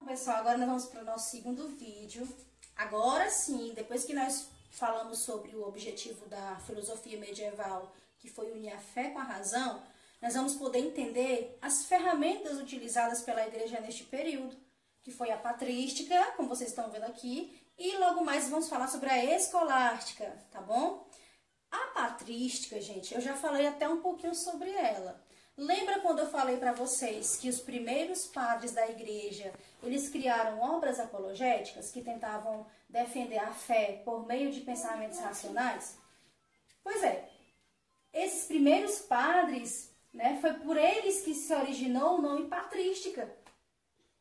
Pessoal, agora nós vamos para o nosso segundo vídeo. Agora sim, depois que nós falamos sobre o objetivo da filosofia medieval, que foi unir a fé com a razão, nós vamos poder entender as ferramentas utilizadas pela igreja neste período, que foi a patrística, como vocês estão vendo aqui, e logo mais vamos falar sobre a escolástica, tá bom? A patrística, gente, eu já falei até um pouquinho sobre ela. Lembra quando eu falei para vocês que os primeiros padres da igreja, eles criaram obras apologéticas que tentavam defender a fé por meio de pensamentos racionais? Pois é, esses primeiros padres, né, foi por eles que se originou o nome patrística.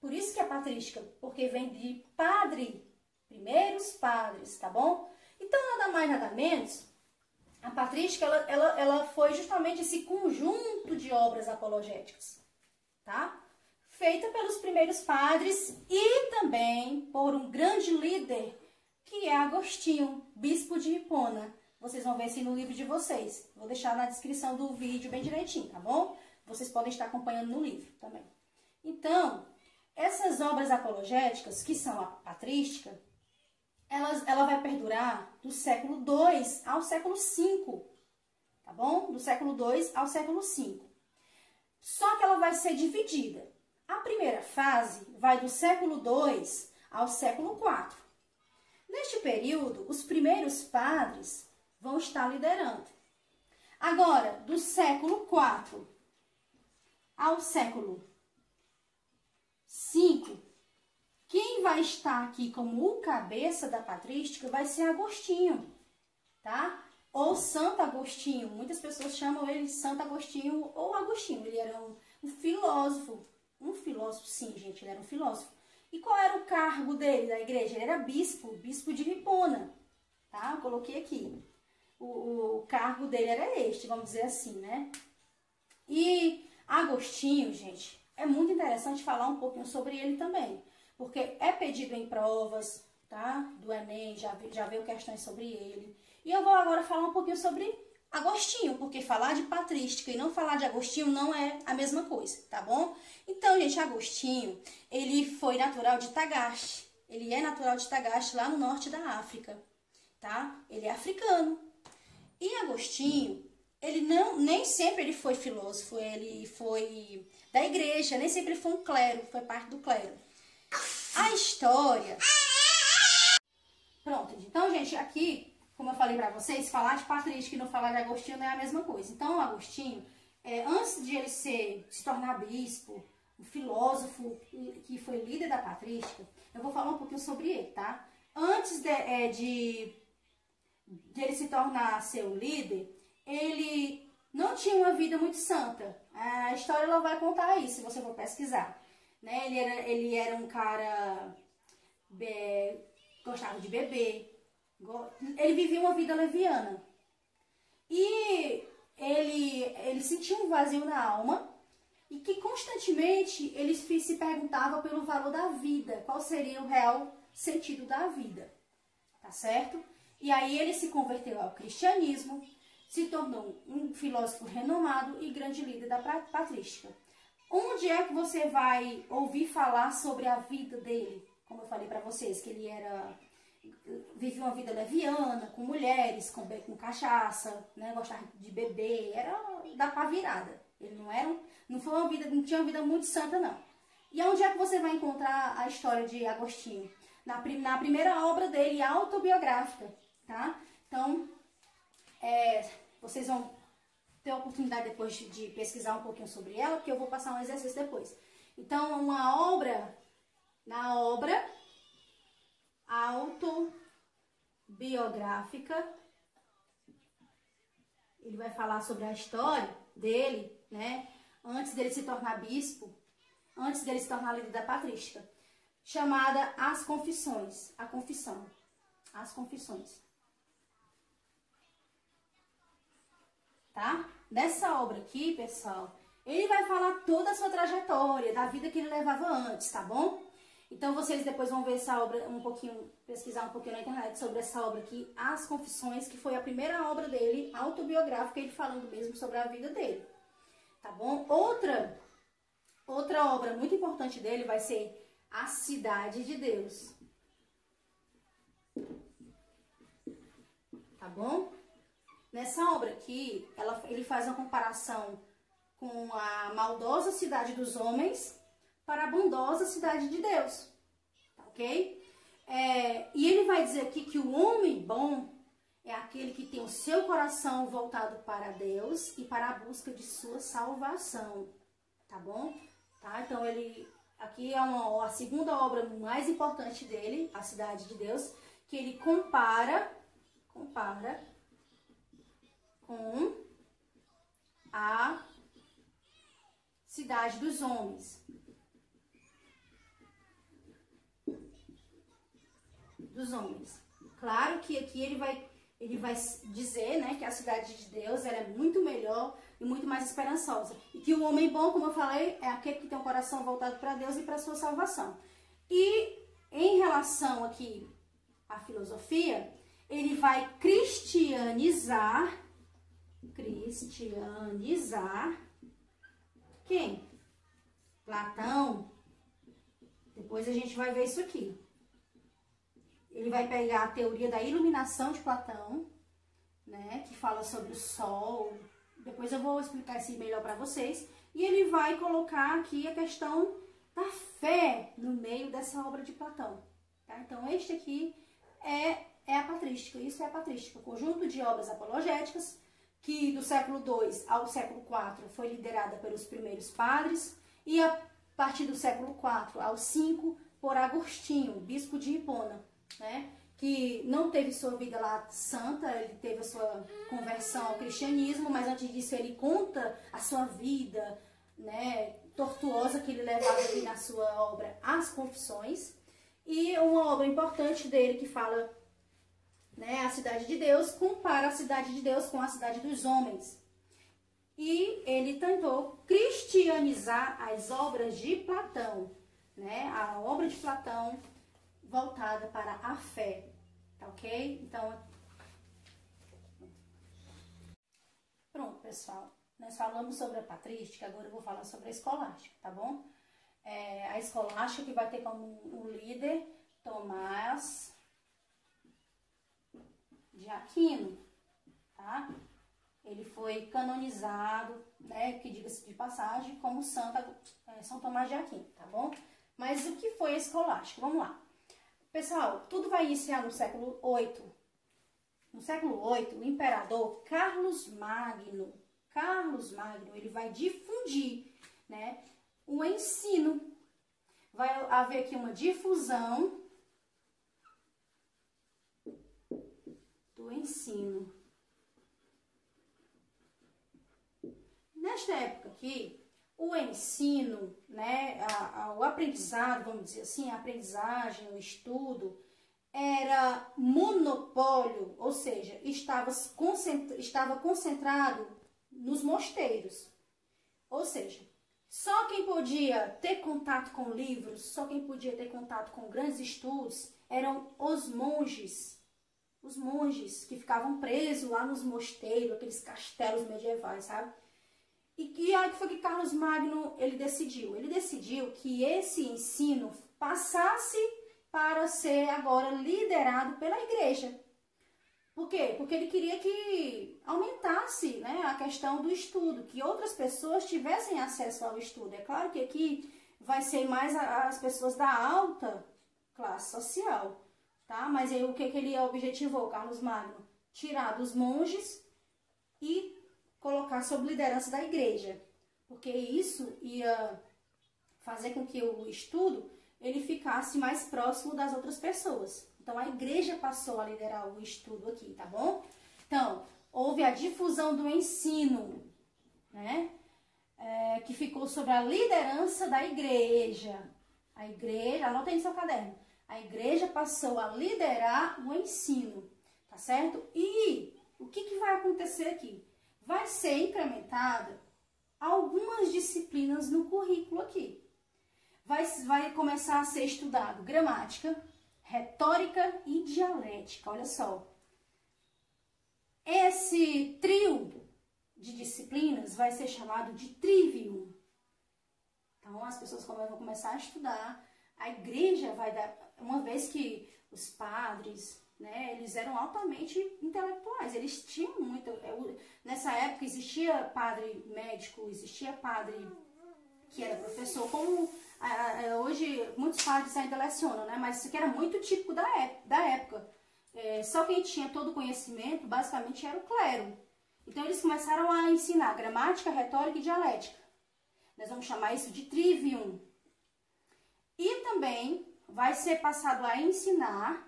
Por isso que é patrística, porque vem de padre, primeiros padres, tá bom? Então, nada mais, nada menos, a patrística, ela foi justamente esse conjunto de obras apologéticas, tá? Feita pelos primeiros padres e também por um grande líder, que é Agostinho, bispo de Hipona. Vocês vão ver isso no livro de vocês. Vou deixar na descrição do vídeo bem direitinho, tá bom? Vocês podem estar acompanhando no livro também. Então, essas obras apologéticas, que são a patrística, ela vai perdurar do século II ao século V, tá bom? Do século II ao século V. Só que ela vai ser dividida. A primeira fase vai do século II ao século IV. Neste período, os primeiros padres vão estar liderando. Agora, do século IV ao século V, quem vai estar aqui como o cabeça da patrística vai ser Agostinho, tá? Ou Santo Agostinho. Muitas pessoas chamam ele de Santo Agostinho ou Agostinho. Ele era um filósofo. Um filósofo, sim, gente, ele era um filósofo. E qual era o cargo dele da igreja? Ele era bispo de Hipona, tá? Eu coloquei aqui. O cargo dele era este, vamos dizer assim, né? E Agostinho, gente, é muito interessante falar um pouquinho sobre ele também. Porque é pedido em provas, tá? Do Enem, já veio questões sobre ele. E eu vou agora falar um pouquinho sobre Agostinho, porque falar de patrística e não falar de Agostinho não é a mesma coisa, tá bom? Então, gente, Agostinho, ele foi natural de Tagaste. Ele é natural de Tagaste, lá no norte da África, tá? Ele é africano. E Agostinho, ele nem sempre ele foi filósofo, ele foi da igreja, nem sempre ele foi um clero, foi parte do clero. A história... Pronto, então, gente, aqui, como eu falei pra vocês, falar de patrística e não falar de Agostinho não é a mesma coisa. Então, o Agostinho, antes de ele se tornar bispo, um filósofo que foi líder da patrística, eu vou falar um pouquinho sobre ele, tá? Antes de ele se tornar seu líder, ele não tinha uma vida muito santa. A história ela vai contar isso, se você for pesquisar. Né? Ele era um cara... gostava de beber. Ele vivia uma vida leviana. E ele sentia um vazio na alma. E que constantemente ele se perguntava pelo valor da vida. Qual seria o real sentido da vida. Tá certo? E aí ele se converteu ao cristianismo. Se tornou um filósofo renomado e grande líder da patrística. Onde é que você vai ouvir falar sobre a vida dele? Como eu falei para vocês, que ele vivia uma vida leviana, com mulheres, com cachaça, né? Gostava de beber, era da pá virada. Ele não tinha uma vida muito santa, não. E onde é que você vai encontrar a história de Agostinho? Na primeira obra dele, autobiográfica, tá? Então, vocês vão ter a oportunidade depois de pesquisar um pouquinho sobre ela, porque eu vou passar um exercício depois. Então, na obra autobiográfica, ele vai falar sobre a história dele, né? Antes dele se tornar bispo, antes dele se tornar líder da patrística, chamada As Confissões, a Confissão, As Confissões. Tá? Nessa obra aqui, pessoal, ele vai falar toda a sua trajetória, da vida que ele levava antes, tá bom? Então, vocês depois vão ver essa obra pesquisar um pouquinho na internet sobre essa obra aqui, As Confissões, que foi a primeira obra dele, autobiográfica, ele falando mesmo sobre a vida dele, tá bom? Outra obra muito importante dele vai ser a cidade de Deus. Tá bom? Nessa obra aqui, ele faz uma comparação com a maldosa cidade dos homens para a bondosa cidade de Deus. Tá ok? E ele vai dizer aqui que o homem bom é aquele que tem o seu coração voltado para Deus e para a busca de sua salvação. Tá bom? Tá? Então, aqui é a segunda obra mais importante dele, a cidade de Deus, que ele compara com a cidade dos homens. Claro que aqui ele vai dizer, né, que a cidade de Deus ela é muito melhor e muito mais esperançosa. E que o homem bom, como eu falei, é aquele que tem o coração voltado para Deus e para a sua salvação. E em relação aqui à filosofia, ele vai cristianizar quem? Platão. Depois a gente vai ver isso aqui. Ele vai pegar a teoria da iluminação de Platão, né, que fala sobre o sol. Depois eu vou explicar isso melhor para vocês. E ele vai colocar aqui a questão da fé no meio dessa obra de Platão. Tá? Então, este aqui é a patrística. Isso é a patrística, conjunto de obras apologéticas que do século II ao século IV foi liderada pelos primeiros padres e a partir do século IV ao V por Agostinho, bispo de Hipona, né? Que não teve sua vida lá santa, ele teve a sua conversão ao cristianismo, mas antes disso ele conta a sua vida, né, tortuosa que ele levava aqui na sua obra As Confissões. E uma obra importante dele que fala, né, a cidade de Deus, compara a cidade de Deus com a cidade dos homens. E ele tentou cristianizar as obras de Platão, né, a obra de Platão voltada para a fé, tá ok? Então, pronto, pessoal. Nós falamos sobre a patrística, agora eu vou falar sobre a escolástica, tá bom? A escolástica que vai ter como um líder Tomás de Aquino, tá? Ele foi canonizado, né, que diga-se de passagem, como São Tomás de Aquino, tá bom? Mas o que foi a escolástica? Vamos lá. Pessoal, tudo vai iniciar no século VIII. No século VIII, o imperador Carlos Magno, ele vai difundir, né, o ensino. Vai haver aqui uma difusão do ensino. Nesta época aqui, o ensino, né, o aprendizado, vamos dizer assim, a aprendizagem, o estudo, era monopólio, ou seja, estava concentrado nos mosteiros. Ou seja, só quem podia ter contato com livros, só quem podia ter contato com grandes estudos, eram os monges. Os monges que ficavam presos lá nos mosteiros, aqueles castelos medievais, sabe? E aí que foi que Carlos Magno ele decidiu? Ele decidiu que esse ensino passasse para ser agora liderado pela igreja. Por quê? Porque ele queria que aumentasse, né, a questão do estudo, que outras pessoas tivessem acesso ao estudo. É claro que aqui vai ser mais as pessoas da alta classe social, tá? Mas aí o que ele objetivou, Carlos Magno? Tirar dos monges e colocar sob liderança da igreja, porque isso ia fazer com que o estudo ele ficasse mais próximo das outras pessoas. Então, a igreja passou a liderar o estudo aqui, tá bom? Então, houve a difusão do ensino, né? Que ficou sob a liderança da igreja. A igreja, anota aí no seu caderno. A igreja passou a liderar o ensino, tá certo? E o que vai acontecer aqui? Vai ser incrementada algumas disciplinas no currículo aqui. Vai começar a ser estudado gramática, retórica e dialética. Olha só. Esse trio de disciplinas vai ser chamado de trivium. Então, as pessoas vão começar a estudar A igreja vai dar, uma vez que os padres, né, eles eram altamente intelectuais, eles tinham muito, nessa época existia padre médico, existia padre que era professor, como hoje muitos padres ainda lecionam, né, mas isso aqui era muito típico da época. Só quem tinha todo o conhecimento, basicamente, era o clero. Então, eles começaram a ensinar gramática, retórica e dialética. Nós vamos chamar isso de trivium. E também vai ser passado a ensinar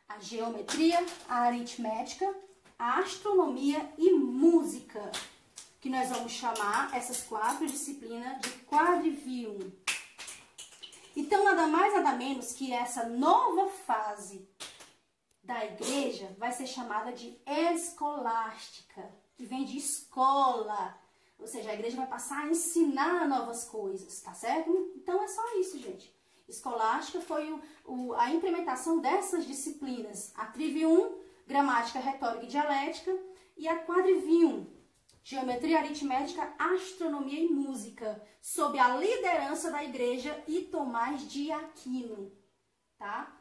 a geometria, a aritmética, a astronomia e música, que nós vamos chamar essas 4 disciplinas de quadrivium. Então, nada mais, nada menos que essa nova fase da igreja vai ser chamada de escolástica, que vem de escola. Ou seja, a igreja vai passar a ensinar novas coisas, tá certo? Então, é só isso, gente. Escolástica foi a implementação dessas disciplinas. A trivium, gramática, retórica e dialética. E a quadrivium, geometria, aritmética, astronomia e música. Sob a liderança da igreja e Tomás de Aquino. Tá?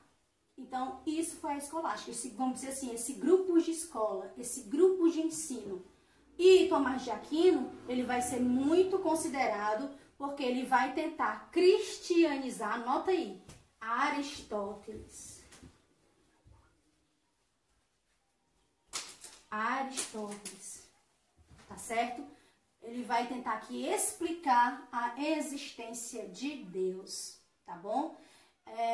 Então, isso foi a escolástica. Vamos dizer assim, esse grupo de escola, esse grupo de ensino. E Tomás de Aquino, ele vai ser muito considerado porque ele vai tentar cristianizar, anota aí, Aristóteles. Aristóteles, tá certo? Ele vai tentar aqui explicar a existência de Deus, tá bom?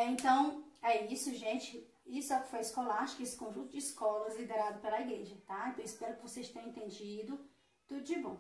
Então, é isso, gente. Isso é o que foi a escolástica, esse conjunto de escolas liderado pela igreja, tá? Então, espero que vocês tenham entendido. Tudo de bom.